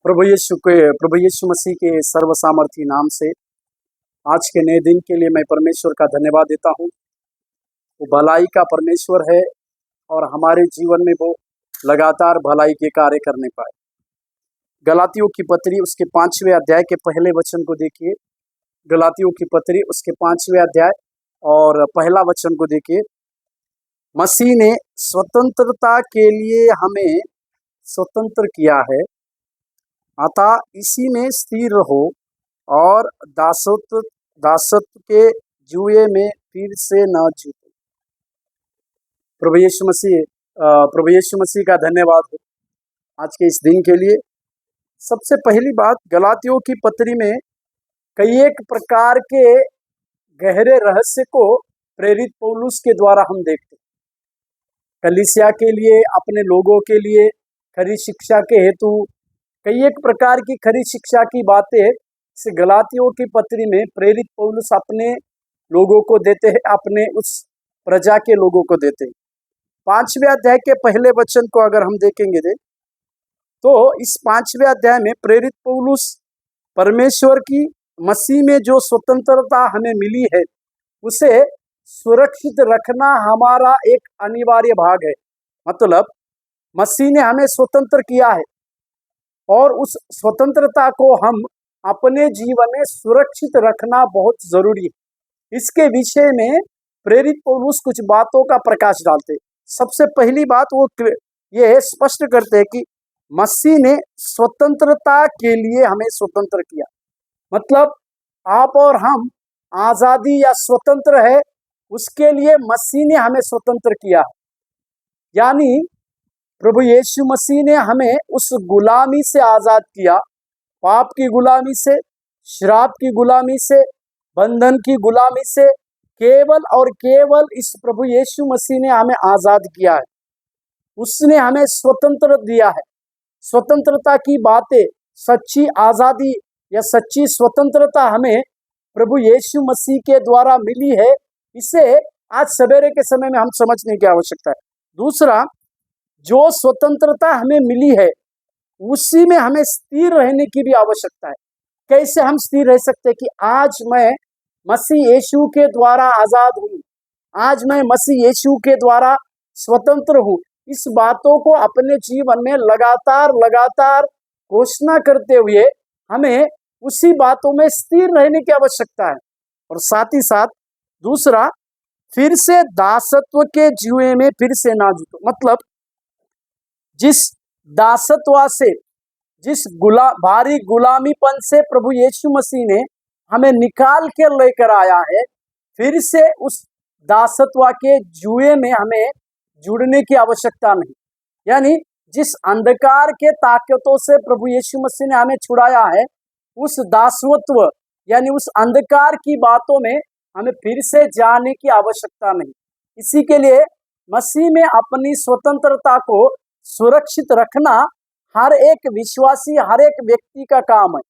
प्रभु यीशु मसीह के सर्वसामर्थी नाम से आज के नए दिन के लिए मैं परमेश्वर का धन्यवाद देता हूँ। वो भलाई का परमेश्वर है और हमारे जीवन में वो लगातार भलाई के कार्य करने पाए। गलातियों की पत्री उसके 5वें अध्याय के पहले वचन को देखिए। गलातियों की पत्री उसके 5वें अध्याय और पहला वचन को देखिए। मसीह ने स्वतंत्रता के लिए हमें स्वतंत्र किया है, अतः इसी में स्थिर रहो और दासत्व के जुए में फिर से न जीतो। प्रभु यीशु मसीह का धन्यवाद हो आज के इस दिन के लिए। सबसे पहली बात, गलातियों की पत्री में कई एक प्रकार के गहरे रहस्य को प्रेरित पौलुस के द्वारा हम देखते हैं। कलीसिया के लिए, अपने लोगों के लिए खरी शिक्षा के हेतु कई एक प्रकार की खरी शिक्षा की बातें इस गलातियों की पत्री में प्रेरित पौलुस अपने लोगों को देते हैं, अपने उस प्रजा के लोगों को देते हैं। 5वें अध्याय के पहले वचन को अगर हम देखेंगे तो इस 5वें अध्याय में प्रेरित पौलुस परमेश्वर की मसीह में जो स्वतंत्रता हमें मिली है उसे सुरक्षित रखना हमारा एक अनिवार्य भाग है। मतलब मसीह ने हमें स्वतंत्र किया है और उस स्वतंत्रता को हम अपने जीवन में सुरक्षित रखना बहुत जरूरी है। इसके विषय में प्रेरित पौलुस कुछ बातों का प्रकाश डालते। सबसे पहली बात वो ये स्पष्ट करते हैं कि मसीह ने स्वतंत्रता के लिए हमें स्वतंत्र किया। मतलब आप और हम आजादी या स्वतंत्र है, उसके लिए मसीह ने हमें स्वतंत्र किया है। यानी प्रभु यीशु मसीह ने हमें उस गुलामी से आजाद किया, पाप की गुलामी से, श्राप की गुलामी से, बंधन की गुलामी से। केवल और केवल इस प्रभु यीशु मसीह ने हमें आजाद किया है, उसने हमें स्वतंत्र दिया है। स्वतंत्रता की बातें, सच्ची आजादी या सच्ची स्वतंत्रता हमें प्रभु यीशु मसीह के द्वारा मिली है। इसे आज सवेरे के समय में हम समझने की आवश्यकता है। दूसरा, जो स्वतंत्रता हमें मिली है उसी में हमें स्थिर रहने की भी आवश्यकता है। कैसे हम स्थिर रह सकते हैं कि आज मैं मसीह यीशु के द्वारा आजाद हूँ, आज मैं मसीह यीशु के द्वारा स्वतंत्र हूँ। इस बातों को अपने जीवन में लगातार घोषणा करते हुए हमें उसी बातों में स्थिर रहने की आवश्यकता है। और साथ ही साथ दूसरा, फिर से दासत्व के जुए में फिर से ना जुटो। मतलब जिस दासत्व से, जिस भारी गुलामीपन से प्रभु यीशु मसीह ने हमें निकाल के लेकर आया है, फिर से उस दासत्व के जुए में हमें जुड़ने की आवश्यकता नहीं। यानी जिस अंधकार के ताकतों से प्रभु यीशु मसीह ने हमें छुड़ाया है, उस दासत्व यानी उस अंधकार की बातों में हमें फिर से जाने की आवश्यकता नहीं। इसी के लिए मसीह में अपनी स्वतंत्रता को सुरक्षित रखना हर एक विश्वासी, हर एक व्यक्ति का काम है।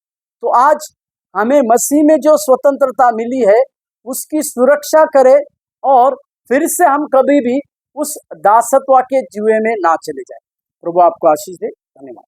तो आज हमें मसीह में जो स्वतंत्रता मिली है उसकी सुरक्षा करें और फिर से हम कभी भी उस दासत्व के जुए में ना चले जाए। प्रभु आपको आशीष दे। धन्यवाद।